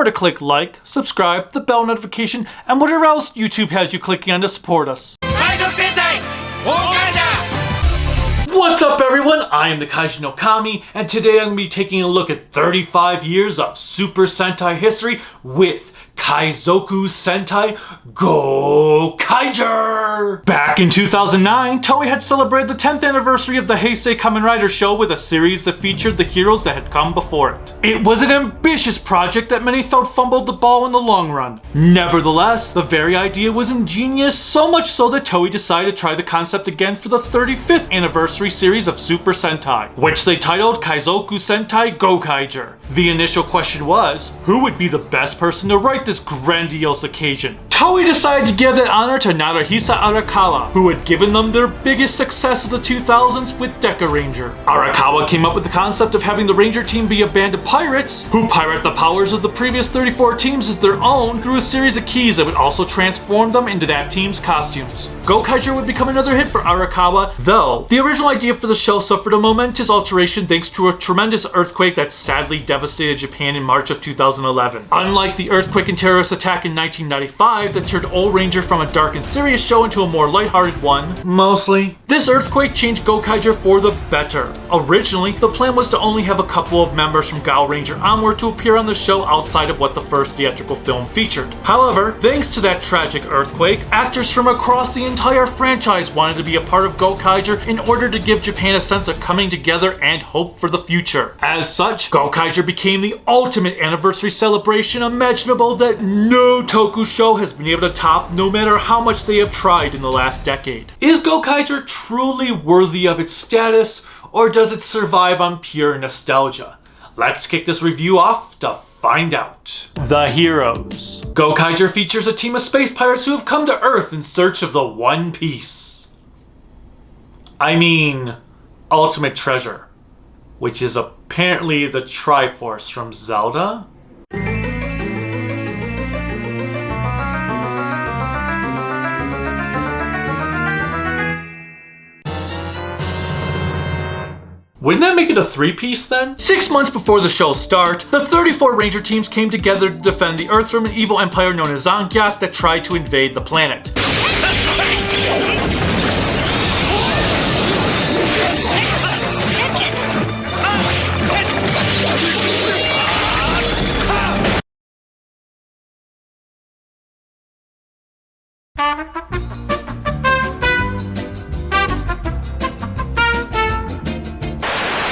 to click like, subscribe, the bell notification, and whatever else YouTube has you clicking on to support us. Kaizoku Sentai Gokaiger! What's up everyone, I am the Kaiji no Kami, and today I'm going to be taking a look at 35 years of Super Sentai history with Kaizoku Sentai Gokaiger! Back in 2009, Toei had celebrated the 10th anniversary of the Heisei Kamen Rider show with a series that featured the heroes that had come before it. It was an ambitious project that many felt fumbled the ball in the long run. Nevertheless, the very idea was ingenious, so much so that Toei decided to try the concept again for the 35th anniversary series of Super Sentai, which they titled Kaizoku Sentai Gokaiger. The initial question was, who would be the best person to write this grandiose occasion? Toei decided to give that honor to Naruhisa Arakawa, who had given them their biggest success of the 2000s with Deca Ranger. Arakawa came up with the concept of having the Ranger team be a band of pirates who pirate the powers of the previous 34 teams as their own through a series of keys that would also transform them into that team's costumes. Gokaiger would become another hit for Arakawa, though the original idea for the show suffered a momentous alteration thanks to a tremendous earthquake that sadly devastated Japan in March of 2011. Unlike the earthquake and terrorist attack in 1995 that turned Old Ranger from a dark and serious show into a more lighthearted one, mostly, this earthquake changed Gokaiger for the better. Originally, the plan was to only have a couple of members from Gao Ranger onward to appear on the show outside of what the first theatrical film featured. However, thanks to that tragic earthquake, actors from across the entire franchise wanted to be a part of Gokaiger in order to give Japan a sense of coming together and hope for the future. As such, Gokaiger became the ultimate anniversary celebration imaginable that no Toku show has been able to top, no matter how much they have tried in the last decade. Is Gokaiger truly worthy of its status, or does it survive on pure nostalgia? Let's kick this review off to find out. The heroes. Gokaiger features a team of space pirates who have come to Earth in search of the One Piece. I mean, ultimate treasure, which is apparently the Triforce from Zelda. Wouldn't that make it a three-piece then? 6 months before the show's start, the 34 Ranger teams came together to defend the Earth from an evil empire known as Zangyack that tried to invade the planet.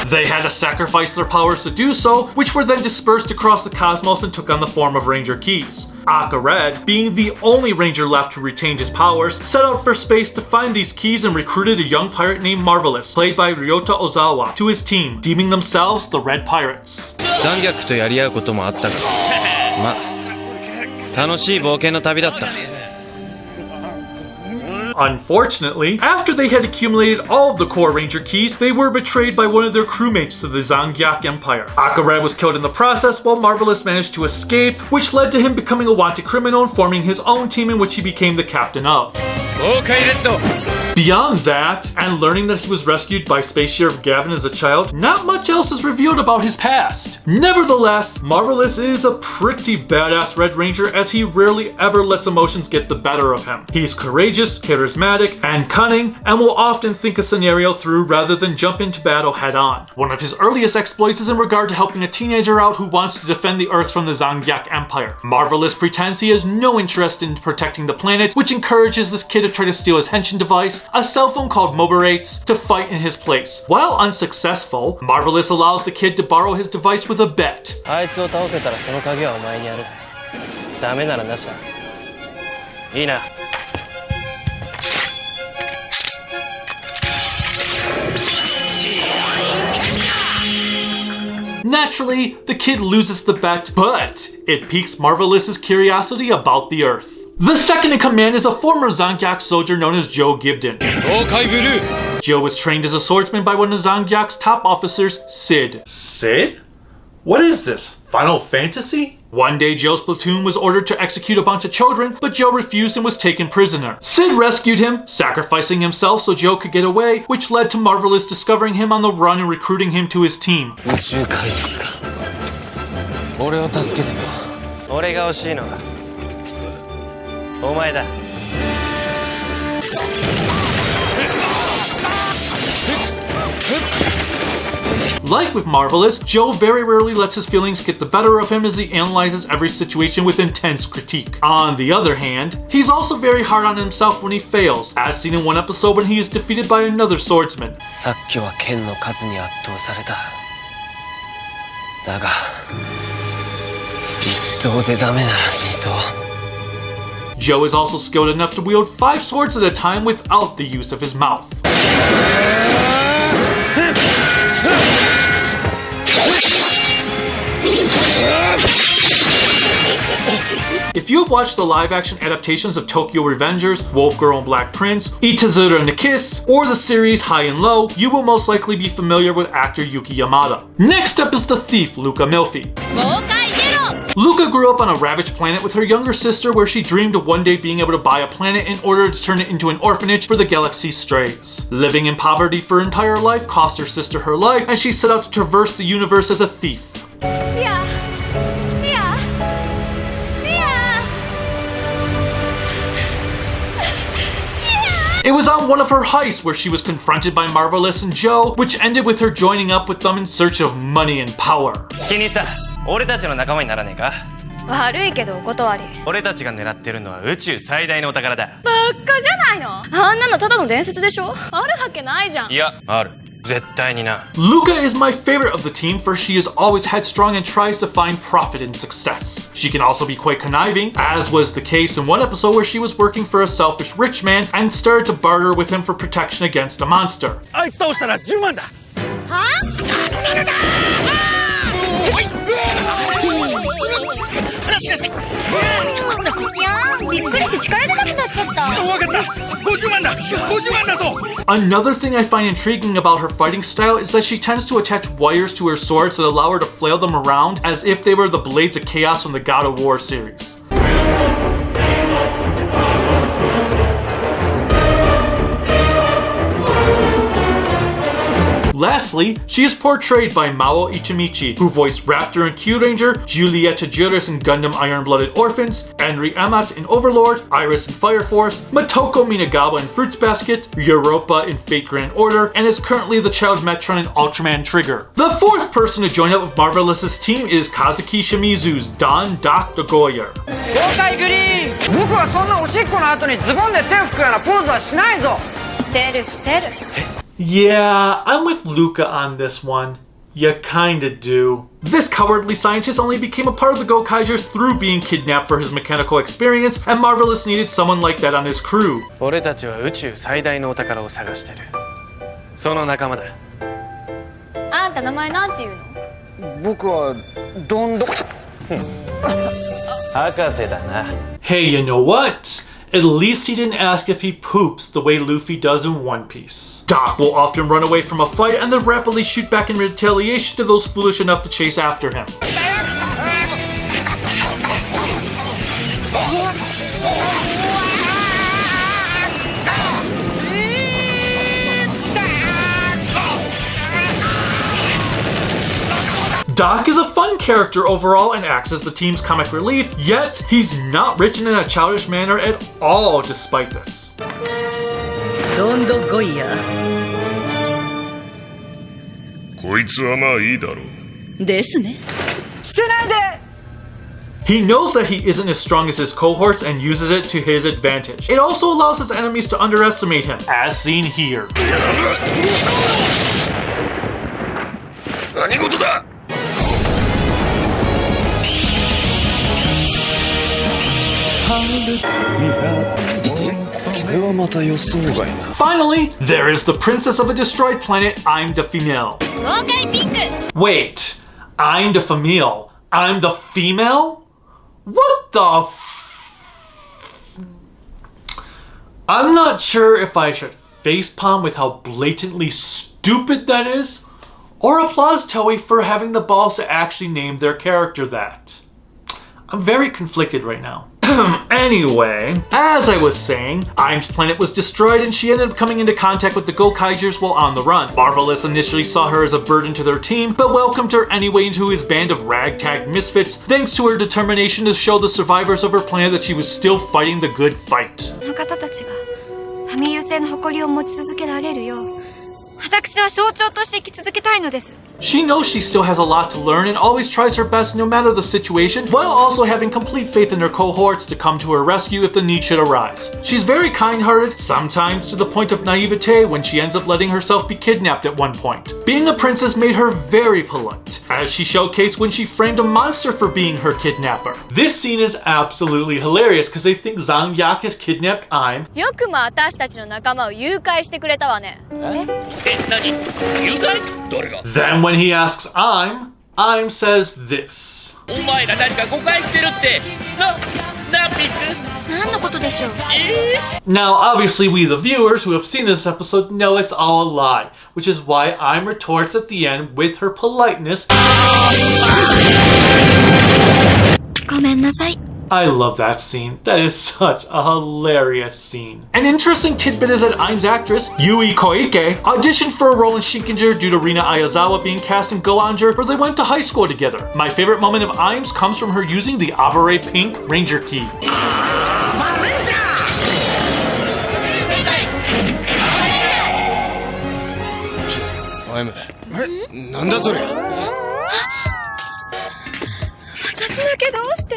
They had to sacrifice their powers to do so, which were then dispersed across the cosmos and took on the form of Ranger keys. Aka Red, being the only Ranger left who retained his powers, set out for space to find these keys and recruited a young pirate named Marvelous, played by Ryota Ozawa, to his team, deeming themselves the Red Pirates. Zangyackとやり合うこともあったが、ま、楽しい冒険の旅だった。Unfortunately, after they had accumulated all of the core Ranger keys, they were betrayed by one of their crewmates to the Zangyack Empire. Akared was killed in the process, while Marvelous managed to escape, which led to him becoming a wanted criminal and forming his own team in which he became the captain of. Beyond that, and learning that he was rescued by Space Sheriff Gavin as a child, not much else is revealed about his past. Nevertheless, Marvelous is a pretty badass Red Ranger, as he rarely ever lets emotions get the better of him. He's courageous, charismatic, and cunning, and will often think a scenario through rather than jump into battle head on. One of his earliest exploits is in regard to helping a teenager out who wants to defend the Earth from the Zangyack Empire. Marvelous pretends he has no interest in protecting the planet, which encourages this kid to try to steal his henshin device, a cell phone called Mobarates, to fight in his place. While unsuccessful, Marvelous allows the kid to borrow his device with a bet. Naturally, the kid loses the bet, but it piques Marvelous's curiosity about the Earth. The second in command is a former Zangyack soldier known as Joe Gibden. Joe was trained as a swordsman by one of Zangyack's top officers, Sid. Sid? What is this, Final Fantasy? One day, Joe's platoon was ordered to execute a bunch of children, but Joe refused and was taken prisoner. Sid rescued him, sacrificing himself so Joe could get away, which led to Marvelous discovering him on the run and recruiting him to his team. 俺が欲しいのはお前だ。Like with Marvelous, Joe very rarely lets his feelings get the better of him as he analyzes every situation with intense critique. On the other hand, he's also very hard on himself when he fails, as seen in one episode when he is defeated by another swordsman. さっきは剣の数に圧倒された。だが一刀でダメなら二刀。Joe is also skilled enough to wield 5 swords at a time without the use of his mouth. If you have watched the live-action adaptations of Tokyo Revengers, Wolf Girl and Black Prince, Itazura and the Kiss, or the series High and Low, you will most likely be familiar with actor Yuki Yamada. Next up is the thief, Luca Milfi. Luca grew up on a ravaged planet with her younger sister where she dreamed of one day being able to buy a planet in order to turn it into an orphanage for the galaxy's strays. Living in poverty for her entire life cost her sister her life, and she set out to traverse the universe as a thief. It was on one of her heists where she was confronted by Marvelous and Joe, which ended with her joining up with them in search of money and power. 気に入った。俺たちの仲間にならねえか。悪いけどお断り。俺たちが狙ってるのは宇宙最大のお宝だ。ばっかじゃないの。あんなのただの伝説でしょ。あるわけないじゃん。いや、ある。絶対にな。Luca is my favorite of the team for she is always headstrong and tries to find profit in success. She can also be quite conniving, as was the case in one episode where she was working for a selfish rich man and started to barter with him for protection against a monster. あいつ倒したら10万だ。はAnother thing I find intriguing about her fighting style is that she tends to attach wires to her swords that allow her to flail them around as if they were the blades of chaos from the God of War series. Lastly, she is portrayed by Mao Ichimichi, who voiced Raptor in Q-Ranger, Julieta Juris in Gundam Iron-Blooded Orphans, Henry Amat in Overlord, Iris in Fire Force, Matoko Minagawa in Fruits Basket, Europa in Fate Grand Order, and is currently the child Metron in Ultraman Trigger. The fourth person to join up with Marvelous's team is Kazuki Shimizu's Don Doc Gokai. 豪快グリーン。僕はそんなおしっこの後にズボンで手を拭くようなポーズはしないぞ。してるしてる。Yeah, I'm with Luca on this one. You kinda do. This cowardly scientist only became a part of the Gokaigers through being kidnapped for his mechanical experience, and Marvelous needed someone like that on his crew. 俺たちは宇宙最大のお宝を探してる。その仲間だ。あんた名前なんていうの？僕はどんどん。博士だな。 Hey, you know what? At least he didn't ask if he poops the way Luffy does in One Piece. Doc will often run away from a fight and then rapidly shoot back in retaliation to those foolish enough to chase after him. Doc is a fun character overall and acts as the team's comic relief, yet he's not written in a childish manner at all despite this. どんどん来いや。こいつはまあいいだろう。ですね。捨てないで。 He knows that he isn't as strong as his cohorts and uses it to his advantage. It also allows his enemies to underestimate him, as seen here. 何事だ。 Finally, there is the princess of a destroyed planet, I'm the female. Wait, I'm the female. I'm the female? What the I'm not sure if I should facepalm with how blatantly stupid that is, or applause Toei for having the balls to actually name their character that. I'm very conflicted right now. Anyway, as I was saying, Aim's planet was destroyed and she ended up coming into contact with the Gokaigers while on the run. Marvelous initially saw her as a burden to their team, but welcomed her anyway into his band of ragtag misfits thanks to her determination to show the survivors of her planet that she was still fighting the good fight. この方たちがファミリア性の誇りを持ち続けられるよう、私は象徴として生き続けたいのです。 She knows she still has a lot to learn and always tries her best no matter the situation, while also having complete faith in her cohorts to come to her rescue if the need should arise. She's very kind-hearted, sometimes to the point of naivete when she ends up letting herself be kidnapped at one point. Being a princess made her very polite, as she showcased when she framed a monster for being her kidnapper. This scene is absolutely hilarious because they think Zangyack has kidnapped Aim. よくも私たちの仲間を誘拐してくれたわね。Then when he asks Aim says this. お前ら何か誤解してるって。何のことでしょう。Now, obviously, we the viewers who have seen this episode know it's all a lie, which is why Aim retorts at the end with her politeness. ごめんなさい。 I love that scene. That is such a hilarious scene. An interesting tidbit is that Aim's actress, Yui Koike, auditioned for a role in Shinkenger due to Rina Ayazawa being cast in Go-Anger, where they went to high school together. My favorite moment of Aim's comes from her using the Abare Pink Ranger Key. Aim, なんだそれ。私だけどうして。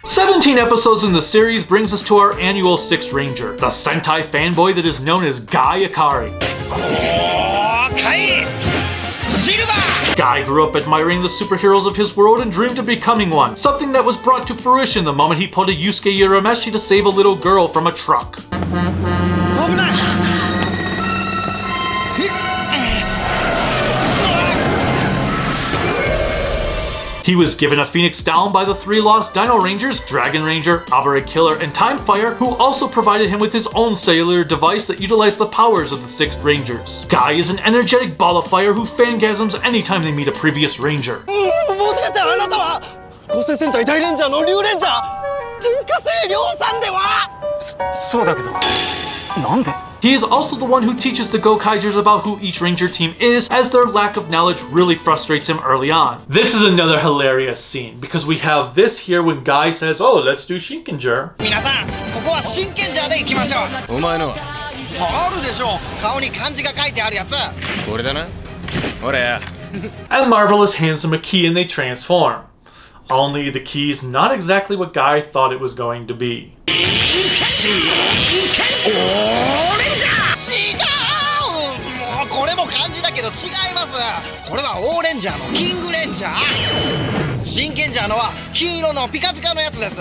17 episodes in the series brings us to our annual 6th Ranger, the Sentai fanboy that is known as Guy Akari. Guy grew up admiring the superheroes of his world and dreamed of becoming one, something that was brought to fruition the moment he pulled a Yusuke Urameshi to save a little girl from a truck. He was given a Phoenix Down by the 3 lost Dino Rangers, Dragon Ranger, Abare Killer, and Timefire, who also provided him with his own cellular device that utilized the powers of the 6th Rangers. Guy is an energetic ball of fire who fangasms anytime they meet a previous Ranger. He is also the one who teaches the Gokaigers about who each Ranger team is, as their lack of knowledge really frustrates him early on. This is another hilarious scene, because we have this here when Guy says, oh, let's do Shinkenger. 皆さん、ここは真剣者で行きましょう。お前のは。あるでしょう。顔に漢字が書いてあるやつ。これだな。ほらや。And Marvelous hands him a key and they transform. Only the key is not exactly what Guy thought it was going to be. 違う！もうこれも漢字だけど違います。これはオーレンジャーのキングレンジャー。真剣ジャーのは金色のピカピカのやつです。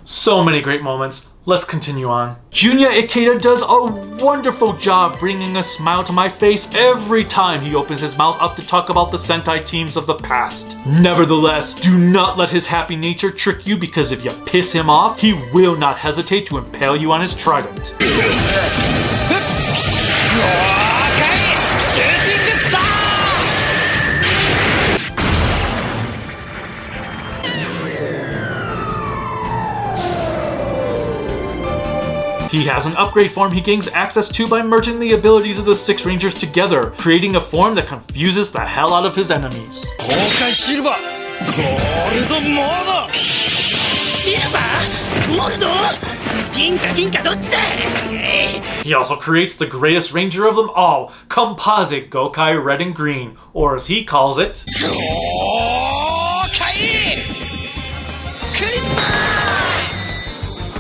So many great moments. Let's continue on. Junya Ikeda does a wonderful job bringing a smile to my face every time he opens his mouth up to talk about the Sentai teams of the past. Nevertheless, do not let his happy nature trick you, because if you piss him off, he will not hesitate to impale you on his trident. He has an upgrade form he gains access to by merging the abilities of the 6 Rangers together, creating a form that confuses the hell out of his enemies. He also creates the greatest Ranger of them all, Composite Gokai Red and Green, or as he calls it...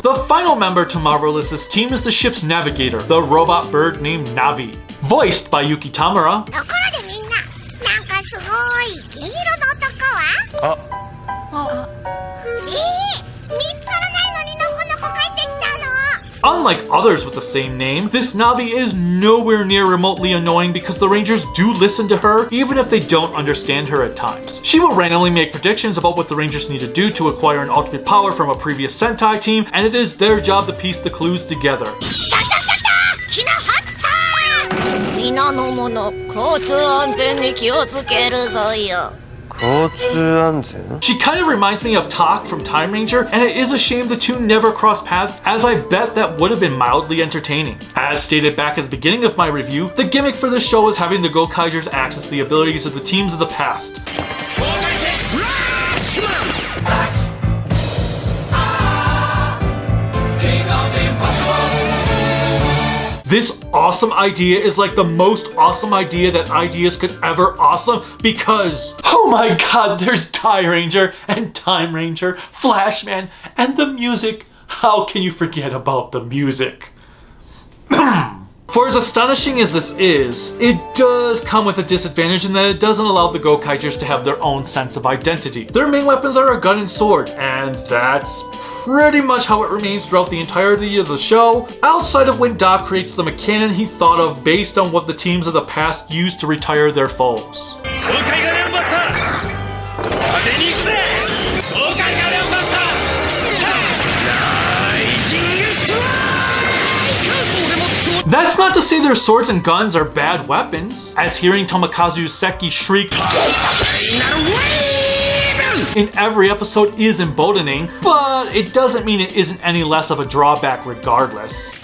The final member to Marvelous's team is the ship's navigator, the robot bird named Navi, voiced by Yuki Tamura. ところでみんな、なんかすごい金色の男は？見つからないのにのこのこ帰ってきたの。 Unlike others with the same name, this Navi is nowhere near remotely annoying because the Rangers do listen to her, even if they don't understand her at times. She will randomly make predictions about what the Rangers need to do to acquire an ultimate power from a previous Sentai team, and it is their job to piece the clues together. 皆の者、交通安全に気をつけるぞよ。She kind of reminds me of Tak from Time Ranger, and it is a shame the two never crossed paths, as I bet that would have been mildly entertaining. As stated back at the beginning of my review, the gimmick for this show is having the Gokaigers access the abilities of the teams of the past. This awesome idea is like the most awesome idea that ideas could ever awesome, because, oh my god, there's Time Ranger and Time Ranger, Flashman, and the music. How can you forget about the music? For as astonishing as this is, it does come with a disadvantage in that it doesn't allow the Gokaigers to have their own sense of identity. Their main weapons are a gun and sword, and that's pretty much how it remains throughout the entirety of the show, outside of when Doc creates the canon he thought of based on what the teams of the past used to retire their foes. That's not to say their swords and guns are bad weapons, as hearing Tomokazu Seki shriek in every episode is emboldening, but it doesn't mean it isn't any less of a drawback regardless.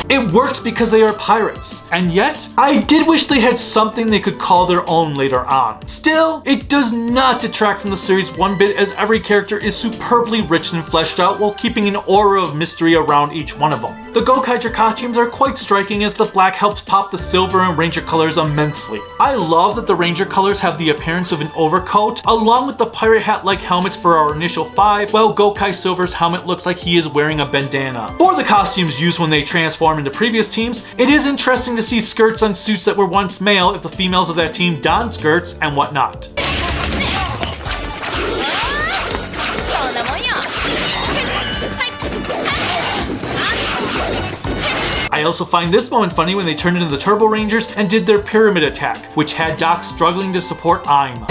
It works because they are pirates, and yet, I did wish they had something they could call their own later on. Still, it does not detract from the series one bit, as every character is superbly rich and fleshed out while keeping an aura of mystery around each one of them. The Gokaiger costumes are quite striking, as the black helps pop the silver and ranger colors immensely. I love that the ranger colors have the appearance of an overcoat, along with the pirate hat-like helmets for our initial 5, while Gokai Silver's helmet looks like he is wearing a bandana. For the costumes used when they transform into previous teams, it is interesting to see skirts on suits that were once male if the females of that team don skirts and whatnot. I also find this moment funny when they turned into the Turbo Rangers and did their pyramid attack, which had Doc struggling to support Aim.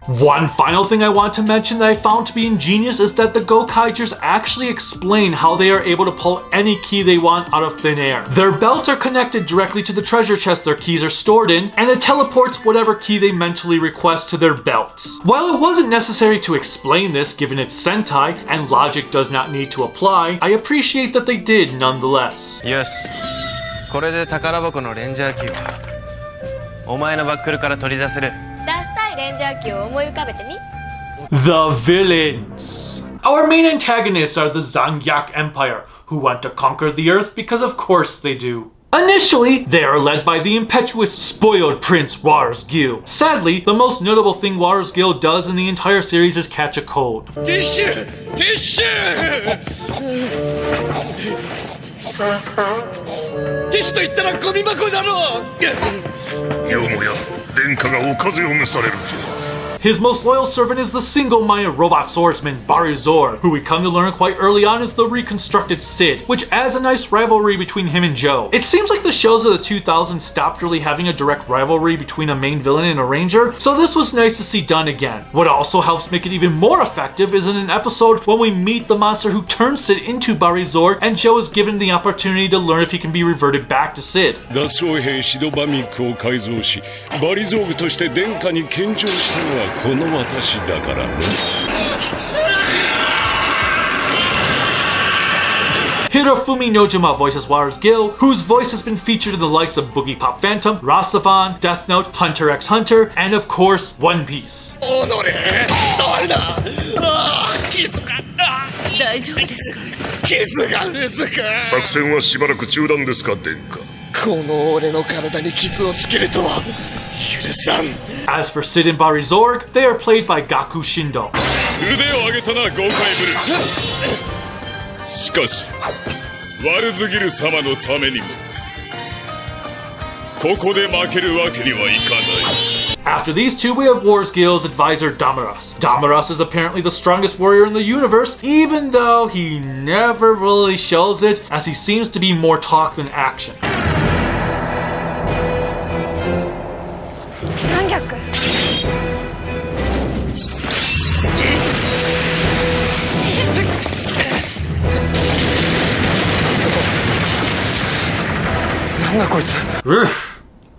One final thing I want to mention that I found to be ingenious is that the Gokaigers actually explain how they are able to pull any key they want out of thin air. Their belts are connected directly to the treasure chest their keys are stored in, and it teleports whatever key they mentally request to their belts. While it wasn't necessary to explain this given it's Sentai, and logic does not need to apply, I appreciate that they did nonetheless. Yes. これで宝箱のレンジャーキーはお前のバックルから取り出せる。 The villains. Our main antagonists are the Zangyack Empire, who want to conquer the Earth because of course they do. Initially, they are led by the impetuous, spoiled Prince Warsgil. Sadly, the most notable thing Warsgil does in the entire series is catch a cold. Tissue! Tissue! ティッシュと言ったらゴミ箱だろう。よもや殿下がお風邪を召されるとは。 His most loyal servant is the single-minded robot swordsman Barizor, who we come to learn quite early on is the reconstructed Sid, which adds a nice rivalry between him and Joe. It seems like the shows of the 2000s stopped really having a direct rivalry between a main villain and a ranger, so this was nice to see done again. What also helps make it even more effective is in an episode when we meet the monster who turns Sid into Barizor, and Joe is given the opportunity to learn if he can be reverted back to Sid. 脱走兵シドバミックを改造し、バリゾーグとして殿下に献上したのはこの私だからね。Hirofumi Nojima voices Warsgil, whose voice has been featured in the likes of Boogie Pop Phantom, Rasavan, Death Note, Hunter x Hunter, and of course, One Piece. 大丈夫ですか？傷がうずく。作戦はしばらく中断ですか、殿下。この俺の体に傷をつけるとは許さん。 As for Sid and Barizorg, they are played by Gaku Shindo. 腕を上げたな、ゴーカイブル。しかし、ワルズギル様のためにも、ここで負けるわけにはいかない。 After these two, we have Warsgil's advisor Damaras. Damaras is apparently the strongest warrior in the universe, even though he never really shows it, as he seems to be more talk than action.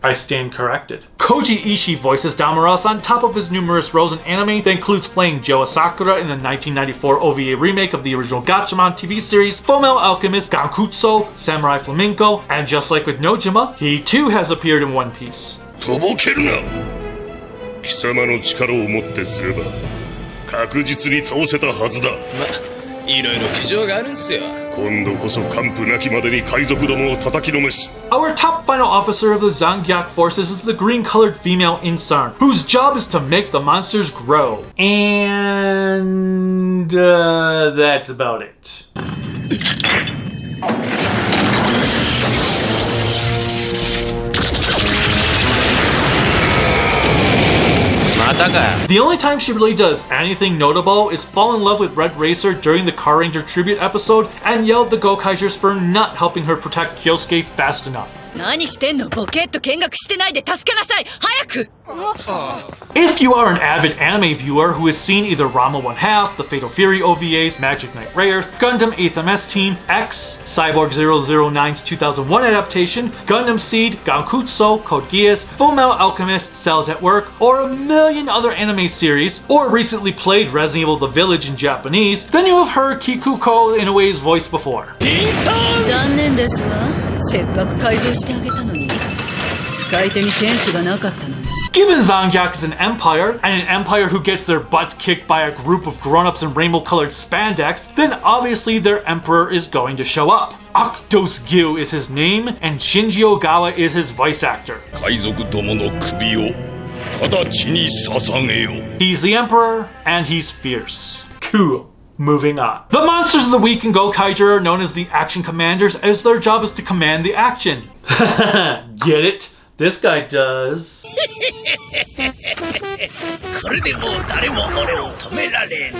I stand corrected. Koji Ishii voices Damaras on top of his numerous roles in anime that includes playing Joe Asakura in the 1994 OVA remake of the original Gatchaman TV series, Fullmetal Alchemist, Gankutsu, Samurai Flamenco, and just like with Nojima, he too has appeared in One Piece. とぼけるな。貴様の力をもってすれば確実に倒せたはずだ。いろいろ事情があるんすよ。今度こそ完膚なきまでに海賊どもを叩きのめす。 Our top final officer of the Zangyack forces is the green-colored female Insarn, whose job is to make the monsters grow. And that's about it. The only time she really does anything notable is fall in love with Red Racer during the Car Ranger tribute episode and yell at the Gokaigers for not helping her protect Kyosuke fast enough. 何してんの？ボケっと見学してないで助けなさい！早く！ If you are an avid anime viewer who has seen either Ranma 1/2, the Fatal Fury OVAs, Magic Knight Rayearth, Gundam 8th MS Team, X, Cyborg 009's 2001 adaptation, Gundam Seed, Gankutsu, Code Geass, Fullmetal Alchemist, Cells at Work, or a million other anime series, or recently played Resident Evil The Village in Japanese, then you have heard Kikuko Inoue's voice before. 残念ですわ。せっかく改造してあげたのに使い手にセンスがなかったのに。 Given Zangyack is an empire, and an empire who gets their butts kicked by a group of grown-ups in rainbow-colored spandex, then obviously their emperor is going to show up. Octos Gyu is his name, and Shinji Ogawa is his voice actor. 海賊どもの首を直ちに捧げよ。 He's the emperor, and he's fierce. Cool. Moving on. The monsters of the week in Gokaiger are known as the Action Commanders, as their job is to command the action. Get it? This guy does. これでもう誰も俺を止められん。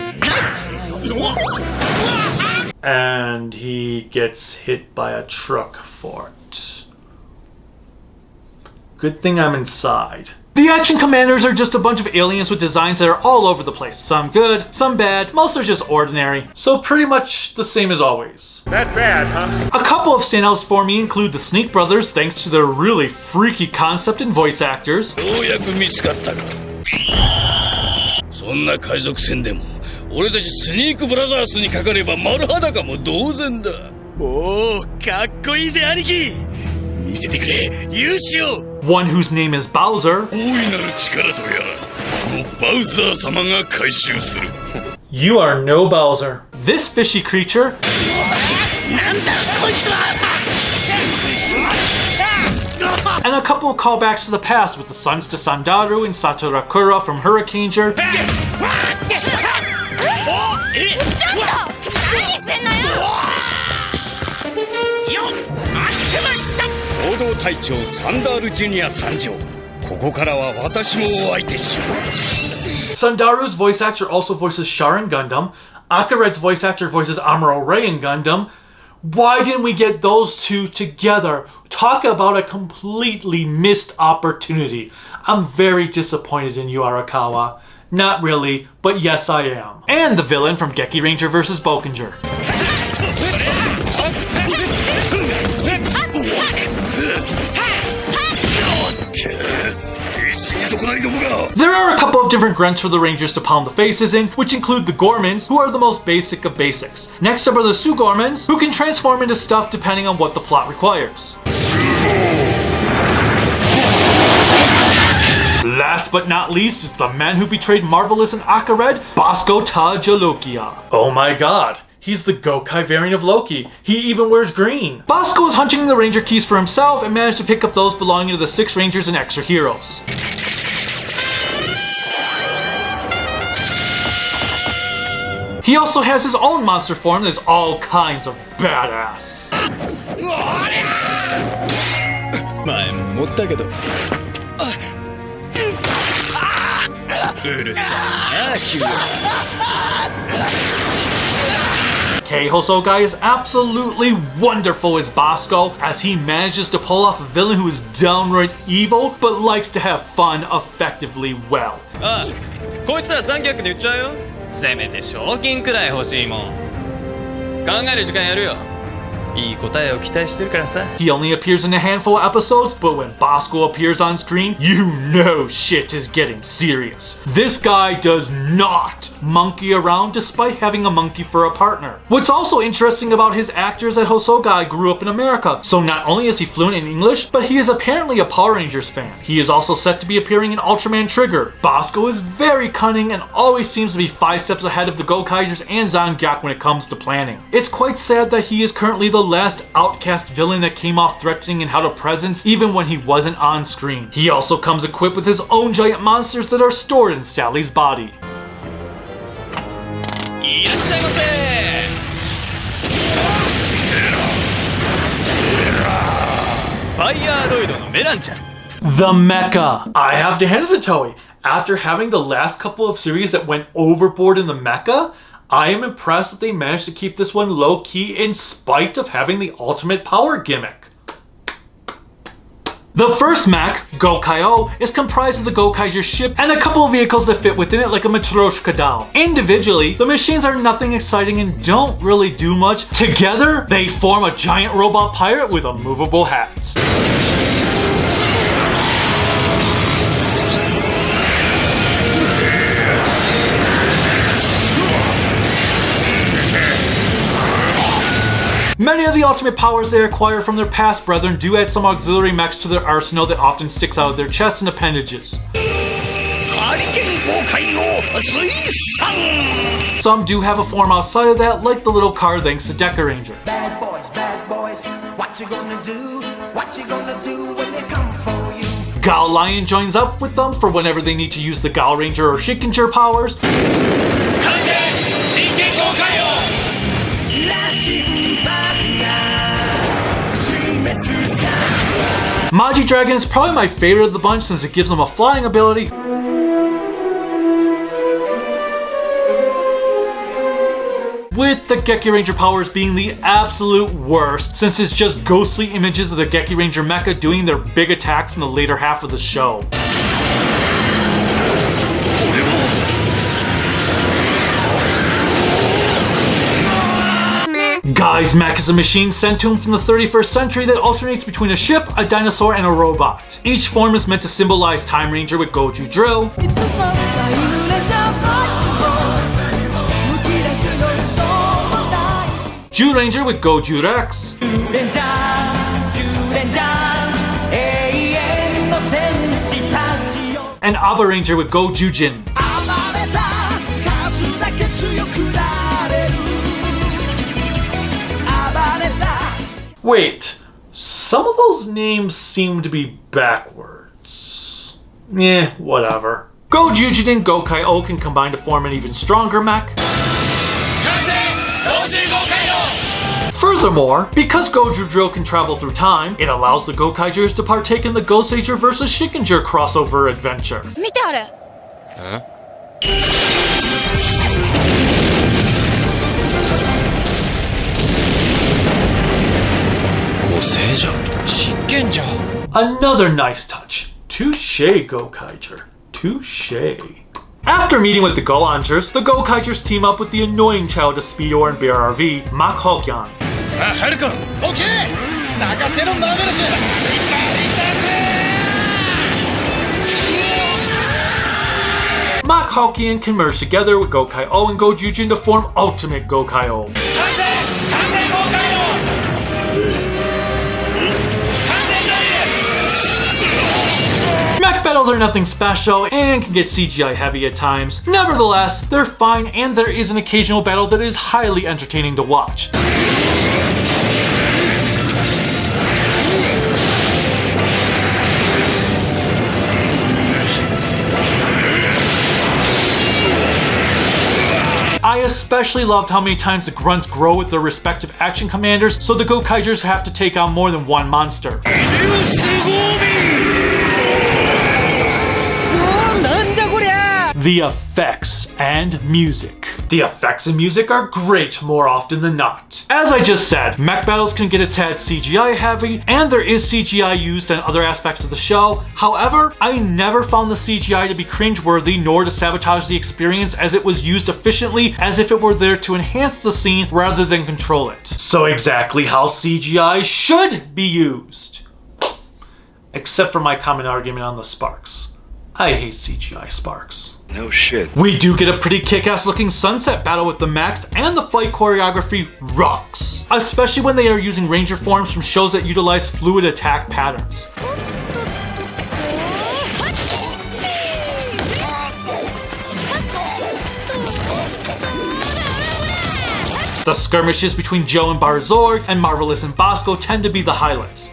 And he gets hit by a truck for it. Good thing I'm inside. The Action Commanders are just a bunch of aliens with designs that are all over the place. Some good, some bad, most are just ordinary. So pretty much the same as always. That bad, huh? A couple of standouts for me include the Sneak Brothers, thanks to their really freaky concept and voice actors. ようやく見つかったか。そんな海賊船でも俺たちスニークブラザーズにかかれば丸裸も同然だ。おお、かっこいいぜ兄貴。見せてくれ、勇姿を。 One whose name is Bowser. 大いなる力とやこのバウザー様が回収する。 You are no Bowser. This fishy creature. なんだこいつは。 And a couple of callbacks to the past with the sons to Sandaru and Satorakura from Hurricaneger. ちょっと何すんのよ。合同隊長サンダールジュニア参上。ここからは私もお相手しよう。 Sandaru's voice actor also voices Char in Gundam. Akared's voice actor voices Amuro Ray in Gundam. Why didn't we get those two together? Talk about a completely missed opportunity. I'm very disappointed in you, Arakawa. Not really, but yes I am. And the villain from Geki Ranger vs. Bokenger. There are a couple of different grunts for the Rangers to pound the faces in, which include the Gormans, who are the most basic of basics. Next up are the Sugormans, who can transform into stuff depending on what the plot requires. Last but not least is the man who betrayed Marvelous and Akared, Bosco Tajalokia. Oh my god. He's the Gokai variant of Loki. He even wears green. Bosco is hunting the Ranger keys for himself and managed to pick up those belonging to the 6 Rangers and extra heroes. He also has his own monster form that is all kinds of badass. 前も持ったけど。うるさいな、急に。Keiho Sogai is absolutely wonderful as Bosco, as he manages to pull off a villain who is downright evil, but likes to have fun effectively well. ああ、こいつら残虐で言っちゃうよ。せめて賞金くらい欲しいもん。考える時間やるよ。いい答えを期待してるからさ。 He only appears in a handful of episodes, but when Bosco appears on screen, you know shit is getting serious. This guy does not monkey around despite having a monkey for a partner. What's also interesting about his actor is that Hosogai grew up in America, so not only is he fluent in English, but he is apparently a Power Rangers fan. He is also set to be appearing in Ultraman Trigger. Bosco is very cunning and always seems to be 5 steps ahead of the Gokaigers and Zangyack when it comes to planning. It's quite sad that he is currently the last outcast villain that came off threatening and had a presence even when he wasn't on screen. He also comes equipped with his own giant monsters that are stored in Sally's body. いらっしゃいませ。 ファイヤーロイドのメランちゃん。 The Mecha. I have to hand it to Toei. After having the last couple of series that went overboard in the Mecha, I am impressed that they managed to keep this one low-key in spite of having the ultimate power gimmick. The first mech, Gokai-O, is comprised of the Gokaiger ship and a couple of vehicles that fit within it like a Matryoshka doll. Individually, the machines are nothing exciting and don't really do much. Together, they form a giant robot pirate with a movable hat. Many of the ultimate powers they acquire from their past brethren do add some auxiliary mechs to their arsenal that often sticks out of their chests and appendages. Some do have a form outside of that, like the little car thanks to Deca Ranger. Bad boys, what you gonna do? What you gonna do when they come for you? Gao Lion joins up with them for whenever they need to use the Gao Ranger or Shikinger powers. Maji Dragon is probably my favorite of the bunch since it gives them a flying ability. With the Geki Ranger powers being the absolute worst since it's just ghostly images of the Geki Ranger mecha doing their big attack from the later half of the show. Guy's mech is a machine sent to him from the 31st century that alternates between a ship, a dinosaur, and a robot. Each form is meant to symbolize Time Ranger with Goju Drill, Ju Ranger with Goju Rex, and Aba Ranger with Goju Jin. Wait, some of those names seem to be backwards. Whatever. Goju and Gokai-O can combine to form an even stronger mech. Furthermore, because Goju Drill can travel through time, it allows the Gokaigers to partake in the Goseiger vs. Shikinger crossover adventure. 見てあれ。Another nice touch. Touché, Gokaiger. Touché. After meeting with the Go-Launchers, the Gokaigers team up with the annoying child of Speedor and BRRV, Mak Hokyan. Mak Hokyan can merge together with Gokai-O and Gojujin to form Ultimate Gokai-O. Mech battles are nothing special and can get CGI heavy at times. Nevertheless, they're fine and there is an occasional battle that is highly entertaining to watch. I especially loved how many times the grunts grow with their respective action commanders, so the Gokaigers have to take on more than one monster. the effects and music. The effects and music are great more often than not. As I just said, mech battles can get a tad CGI heavy, and there is CGI used in other aspects of the show. However, I never found the CGI to be cringeworthy nor to sabotage the experience, as it was used efficiently as if it were there to enhance the scene rather than control it. So exactly how CGI should be used. Except for my common argument on the sparks. I hate CGI sparks. No shit. We do get a pretty kick-ass looking sunset battle with the mechs, and the fight choreography rocks. Especially when they are using ranger forms from shows that utilize fluid attack patterns. The skirmishes between Joe and Barzord and Marvelous and Bosco tend to be the highlights.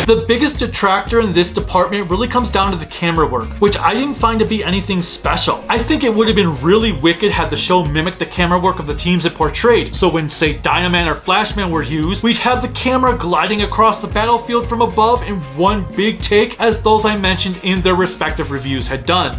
The biggest detractor in this department really comes down to the camera work, which I didn't find to be anything special. I think it would have been really wicked had the show mimicked the camera work of the teams it portrayed. So when, say, Dynaman or Flashman were used, we'd have the camera gliding across the battlefield from above in one big take, as those I mentioned in their respective reviews had done.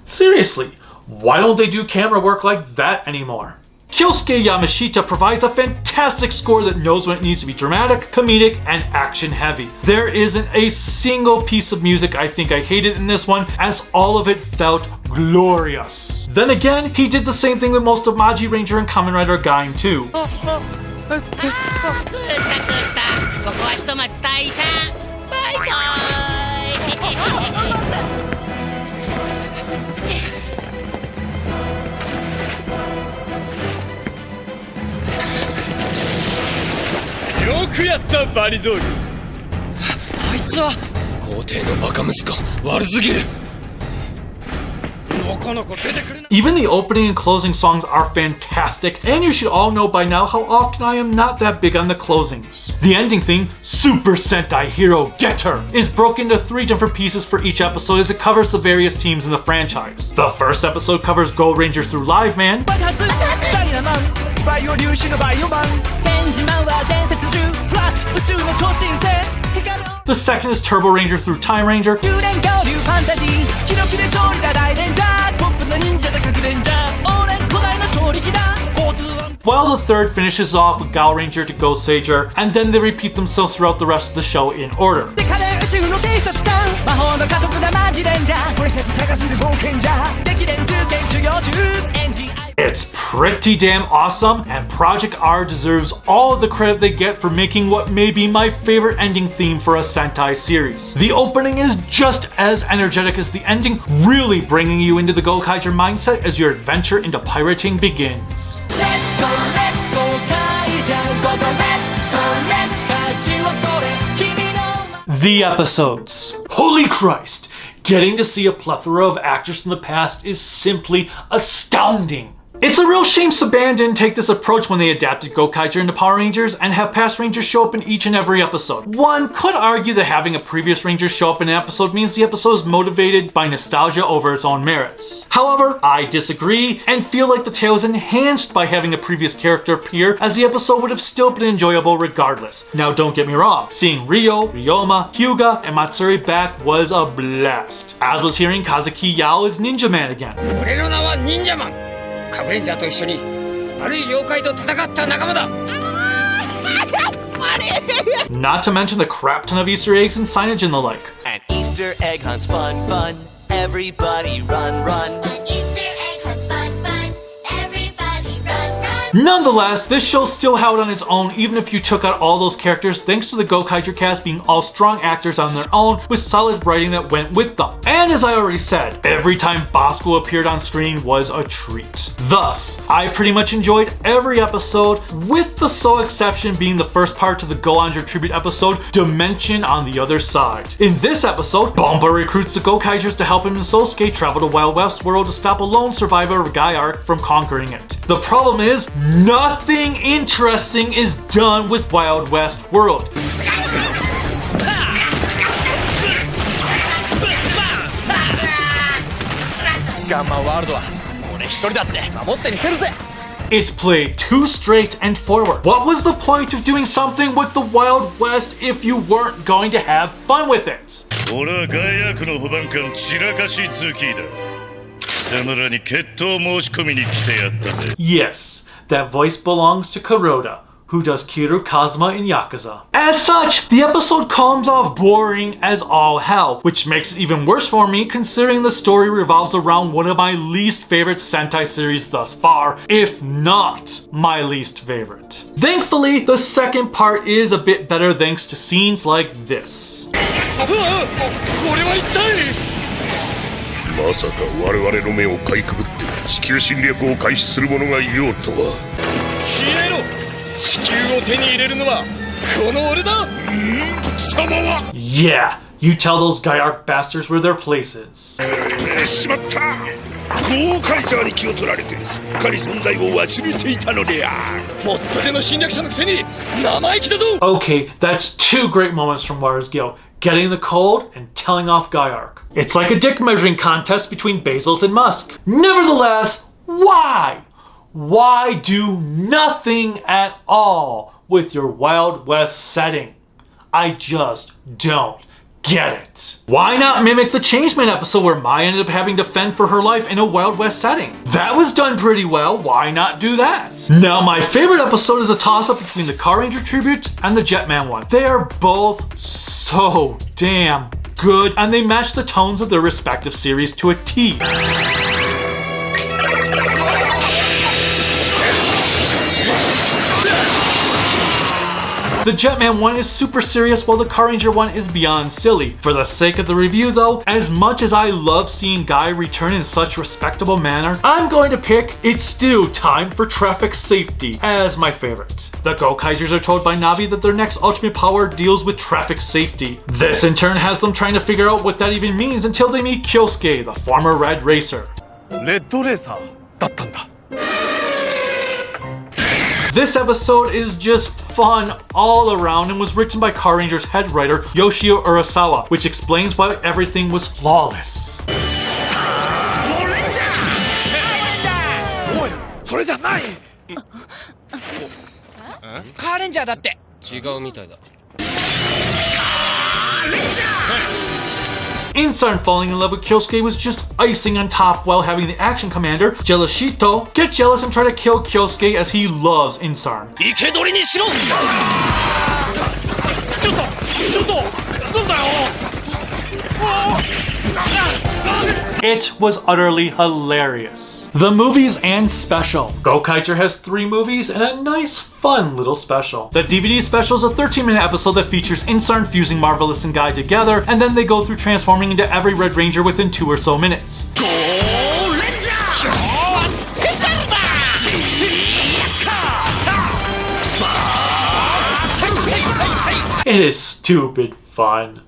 Seriously, why don't they do camera work like that anymore? Kyosuke Yamashita provides a fantastic score that knows when it needs to be dramatic, comedic, and action heavy. There isn't a single piece of music I think I hated in this one, as all of it felt glorious. Then again, he did the same thing with most of Maji Ranger and Kamen Rider Gain too. Even the opening and closing songs are fantastic, and you should all know by now how often I am not that big on the closings. The ending theme, Super Sentai Hero Getter, is broken into 3 different pieces for each episode as it covers the various teams in the franchise. The first episode covers Go Ranger through Live Man. The second is Turbo Ranger through Time Ranger. While the third finishes off with Gal Ranger to Go Sager, and then they repeat themselves throughout the rest of the show in order. It's pretty damn awesome, and Project R deserves all of the credit they get for making what may be my favorite ending theme for a Sentai series. The opening is just as energetic as the ending, really bringing you into the Gokaiger mindset as your adventure into pirating begins. Let's go, Kaiser, go, let's go. The episodes. Holy Christ! Getting to see a plethora of actors from the past is simply astounding. It's a real shame Saban didn't take this approach when they adapted Gokaiger into Power Rangers and have past Rangers show up in each and every episode. One could argue that having a previous Ranger show up in an episode means the episode is motivated by nostalgia over its own merits. However, I disagree and feel like the tale is enhanced by having a previous character appear, as the episode would have still been enjoyable regardless. Now don't get me wrong, seeing Ryo, Ryoma, Hyuga, and Matsuri back was a blast, as was hearing Kazuki Yao as Ninja Man again. カブレンジャーと一緒に悪い妖怪と戦った仲間だ Not to mention the crap ton of Easter eggs and signage and the like. An Easter egg hunt's fun, fun. Everybody run, run. An Easter egg hunt's fun, fun. Everybody run, run. Nonetheless, this show still held on its own even if you took out all those characters, thanks to the Gokaiger cast being all strong actors on their own with solid writing that went with them. And as I already said, every time Bosco appeared on screen was a treat. Thus, I pretty much enjoyed every episode, with the sole exception being the first part to the Go-Onger tribute episode, Dimension on the Other Side. In this episode, Bomba recruits the Gokaigers to help him and Sosuke travel to Wild West world to stop a lone survivor of Gaiark from conquering it. The problem is, nothing interesting is done with Wild West world. It's played too straight and forward. What was the point of doing something with the Wild West if you weren't going to have fun with it? Yes, that voice belongs to Kuroda, who does Kiru Kazuma in Yakuza. As such, the episode comes off boring as all hell, which makes it even worse for me considering the story revolves around one of my least favorite Sentai series thus far, if not my least favorite. Thankfully, the second part is a bit better thanks to scenes like this. Yeah, you tell those Gaiark bastards where their place is. Okay, that's two great moments from Warriors Guild. Getting the cold and telling off Gaiark. It's like a dick measuring contest between Bezos and Musk. Nevertheless, why? Why do nothing at all with your Wild West setting? I just don't get it. Why not mimic the Changeman episode where Mai ended up having to fend for her life in a Wild West setting? That was done pretty well, why not do that? Now my favorite episode is a toss-up between the Car Ranger tribute and the Jetman one. They are both so damn good and they match the tones of their respective series to a T. The Jetman one is super serious while the Car Ranger one is beyond silly. For the sake of the review though, as much as I love seeing Guy return in such respectable manner, I'm going to pick It's Still Time for Traffic Safety as my favorite. The Gokaigers are told by Navi that their next ultimate power deals with traffic safety. This in turn has them trying to figure out what that even means until they meet Kyosuke, the former Red Racer. This episode is just fun all around and was written by Car Ranger's head writer Yoshio Urasawa, which explains why everything was flawless. Insarn falling in love with Kyosuke was just icing on top while having the action commander, Jealousito, get jealous and try to kill Kyosuke as he loves Insarn. It was utterly hilarious. The movies and special. Gokaiger has 3 movies and a nice fun little special. The DVD special is a 13-minute episode that features Insarn fusing Marvelous and Guy together, and then they go through transforming into every Red Ranger within 2 or so minutes. It is stupid fun.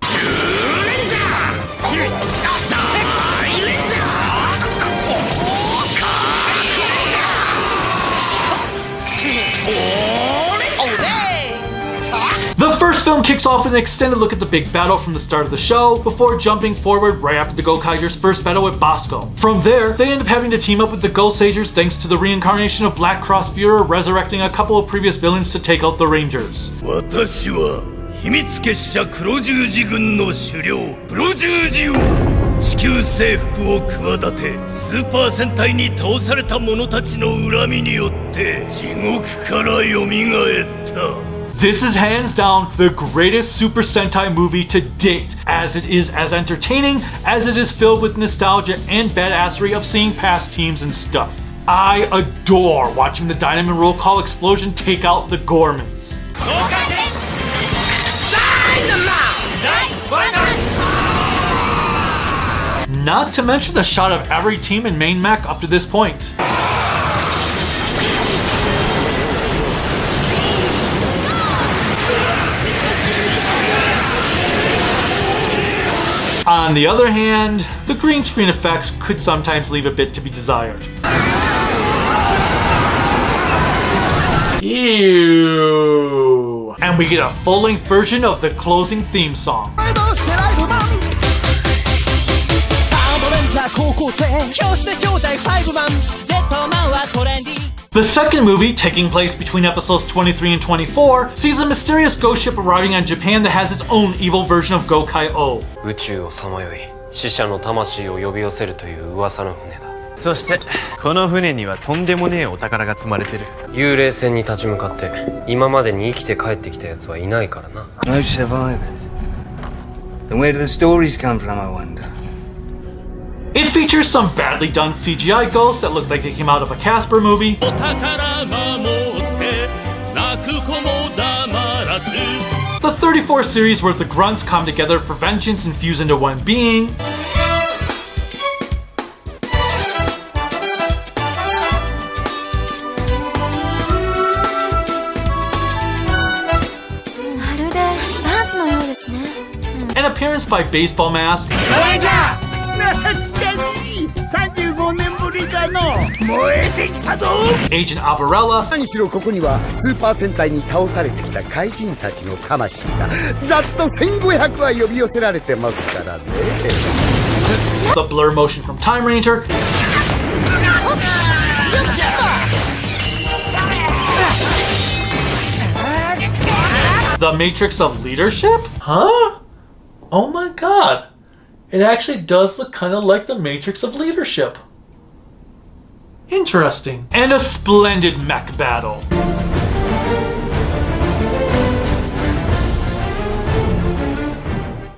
The first film kicks off with an extended look at the big battle from the start of the show, before jumping forward right after the Gokaiger's first battle with Bosco. From there, they end up having to team up with the Gosagers thanks to the reincarnation of Black Cross Fuhrer resurrecting a couple of previous villains to take out the Rangers. 私は秘密結社黒十字軍の首領黒十字を地球征服を企てスーパー戦隊に倒された者たちの恨みによって地獄から蘇った。 This is hands down the greatest Super Sentai movie to date, as it is as entertaining as it is filled with nostalgia and badassery of seeing past teams and stuff. I adore watching the Dynamite Roll Call explosion take out the Gormans. Not to mention the shot of every team in main mech up to this point. On the other hand, the green screen effects could sometimes leave a bit to be desired. Ew. And we get a full-length version of the closing theme song. The second movie, taking place between episodes 23 and 24, sees a mysterious ghost ship arriving on Japan that has its own evil version of Gokai-O. 宇宙をさまよい死者の魂を呼び寄せるという噂の船だ。そしてこの船にはとんでもねえお宝が積まれてる。幽霊船に立ち向かって今までに生きて帰ってきた奴はいないからな。 No survivors. Then where do the stories come from, I wonder? It features some badly done CGI ghosts that look like they came out of a Casper movie. The 34 series where the grunts come together for vengeance and fuse into one being. An appearance by Baseball Mask. Agent Avarella. 何しろここにはスーパー戦隊に倒されてきた怪人たちの魂がざっと1500は呼び寄せられてますからね。 The blur motion from Time Ranger. The Matrix of Leadership? Huh? Oh my god. It actually does look kind of like the Matrix of Leadership. Interesting. And a splendid mech battle.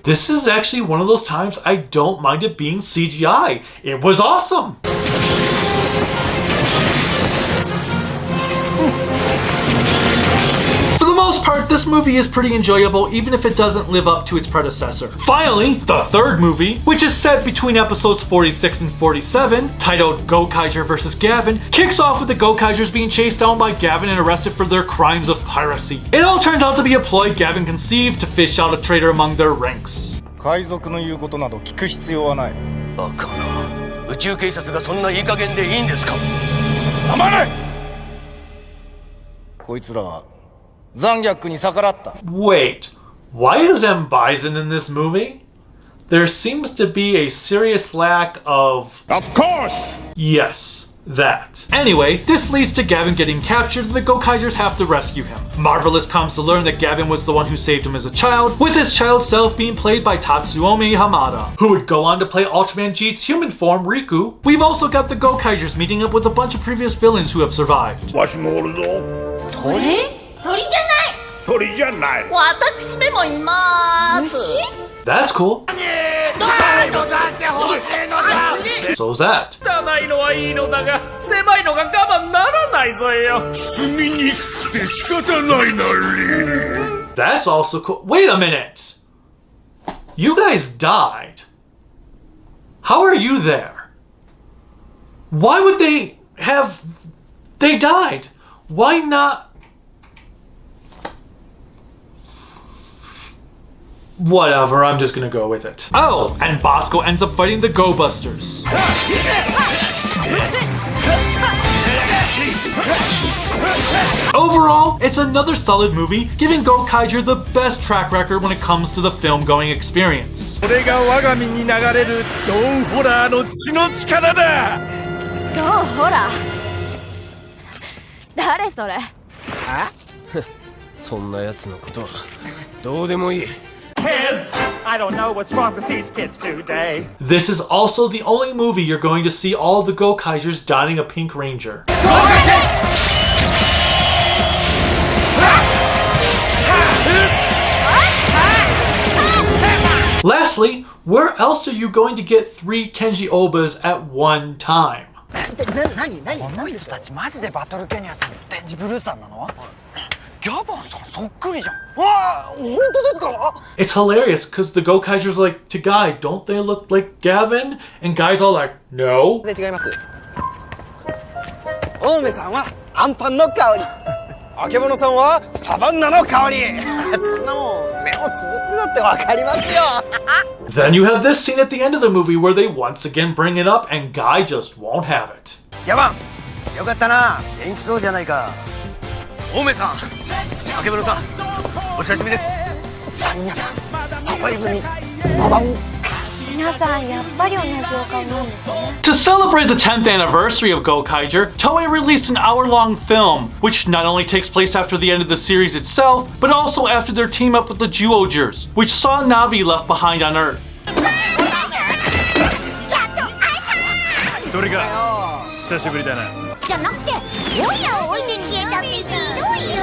This is actually one of those times I don't mind it being CGI. It was awesome! For the most part, this movie is pretty enjoyable even if it doesn't live up to its predecessor. Finally, the third movie, which is set between episodes 46 and 47, titled Gokaiger vs. Gavin, kicks off with the Gokaigers being chased down by Gavin and arrested for their crimes of piracy. It all turns out to be a ploy Gavin conceived to fish out a traitor among their ranks. 海賊の言うことなど聞く必要はない。バカな。宇宙警察がそんないい加減でいいんですか。黙れ。こいつらはザンギャックに逆らった。 Wait, why is M. Bison in this movie? There seems to be a serious lack of... Of course! Yes, that. Anyway, this leads to Gavin getting captured and the Gokaigers have to rescue him. Marvelous comes to learn that Gavin was the one who saved him as a child, with his child self being played by Tatsuomi Hamada, who would go on to play Ultraman G's human form, Riku. We've also got the Gokaigers meeting up with a bunch of previous villains who have survived. わしもおるぞ。鳥じゃない。鳥じゃない。私めもいます。 That's cool. So's that. 汚いのはいいのだが、狭いのが我慢ならないぞよ。罪にして仕方ないなり。 That's also cool. Wait a minute. You guys died. How are you there? Why would they have... They died. Why not... Whatever, I'm just gonna go with it. Oh, and Bosco ends up fighting the Go Busters. Overall, it's another solid movie, giving Gokaiger the best track record when it comes to the film-going experience. これが我が身に流れるドンホラーの血の力だ。どうほら。誰それ？そんな奴のことはどうでもいい。 Kids! I don't know what's wrong with these kids today. This is also the only movie you're going to see all the Gokaigers donning a pink ranger. Lastly, where else are you going to get 3 Kenji Obas at one time? 何この人たちマジでバトルケニアさんとデンジブルーさんなの？ギャバンさんそっくりじゃん。わあ、本当ですか？ It's hilarious because the Gokaigers are like, to Guy, don't they look like Gavin? And Guy's all like, no. 違います。青梅さんはアンパンの香り。あけぼのさんはサバンナの香り。そんなもん目をつぶってだってわかりますよ。Then you have this scene at the end of the movie where they once again bring it up and Guy just won't have it. ヤバン、よかったな。元気そうじゃないか。青梅さん、あけぼのさん、お久しぶりです。サンヤサバイブにサバン。皆さんやっぱり同じお顔なんですね。 To celebrate the 10th anniversary of Gokaiger, Toei released an hour-long film, which not only takes place after the end of the series itself, but also after their team up with the Zyuohgers, which saw Navi left behind on Earth. それが久しぶりだな。じゃなくてオイラを置いて消えちゃってひどいよ。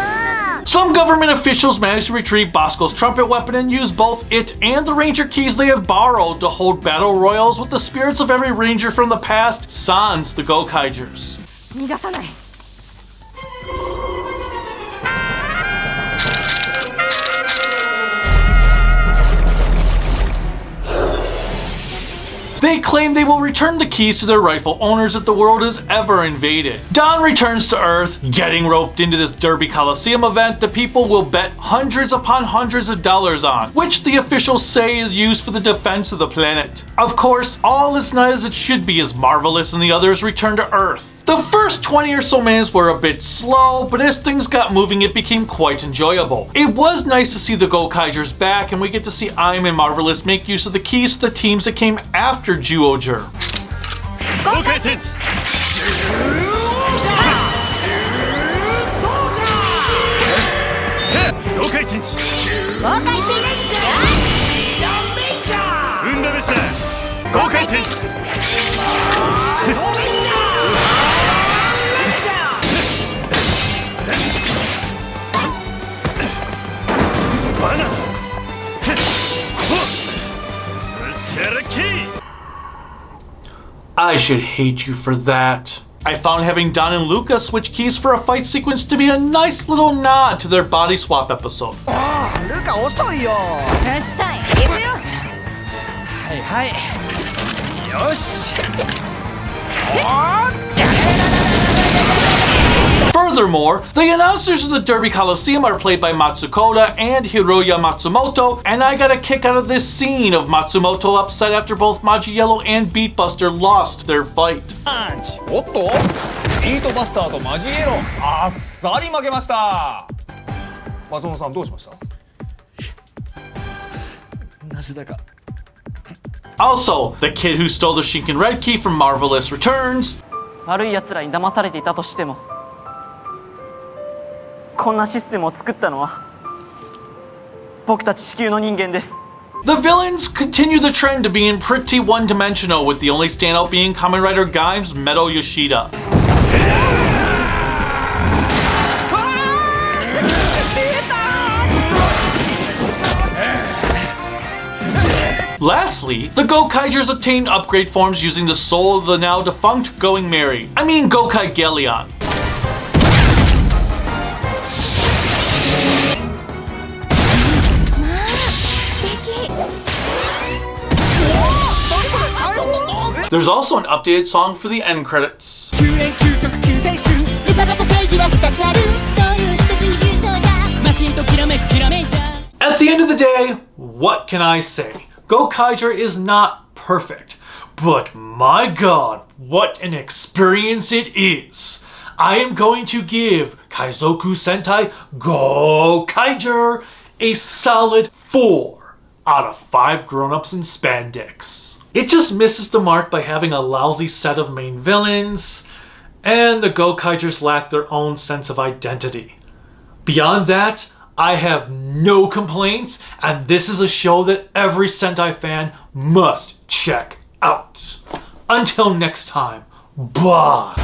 Some government officials managed to retrieve Bosco's trumpet weapon and use both it and the ranger keys they have borrowed to hold battle royals with the spirits of every ranger from the past, sans the Gokaigers. 逃がさない。 They claim they will return the keys to their rightful owners if the world is ever invaded. Don returns to Earth, getting roped into this Derby Coliseum event that people will bet hundreds upon hundreds of dollars on, which the officials say is used for the defense of the planet. Of course, all is not as it should be as Marvelous and the others return to Earth. The first 20 or so minutes were a bit slow, but as things got moving it became quite enjoyable. It was nice to see the Gokaigers back, and we get to see Aim and Marvelous make use of the keys to the teams that came after Zyuohger. Gokai Tens! Gokai Tens! Undameshita! Gokai Tens! I should hate you for that. I found having Don and Luca switch keys for a fight sequence to be a nice little nod to their body swap episode. ルカ遅いよ。うっさい。行くよ。はいはい。よし。 Furthermore, the announcers of the Derby Coliseum are played by Matsukoda and Hiroya Matsumoto, and I got a kick out of this scene of Matsumoto upset after both Maji Yellow and Beatbuster lost their fight. おっとビートバスターとマジエロあっさり負けました。松本さんどうしました？なぜだか。 Also, the kid who stole the Shinken Red Key from Marvelous returns. 悪い奴らに騙されていたとしてもこんなシステムを作ったのは僕たち地球の人間です。 The villains continue the trend of being pretty one-dimensional, with the only standout being Kamen Rider Gaim's Meadow Yoshida. Lastly, the Gokaigers obtained upgrade forms using the soul of the now defunct Going Merry. I mean Gokai Gelion. There's also an updated song for the end credits. At the end of the day, what can I say? Gokaiger is not perfect, but my god, what an experience it is! I am going to give Kaizoku Sentai Gokaiger a solid 4 out of 5 grown-ups in spandex. It just misses the mark by having a lousy set of main villains, and the Gokaigers lack their own sense of identity. Beyond that, I have no complaints, and this is a show that every Sentai fan must check out. Until next time, bye!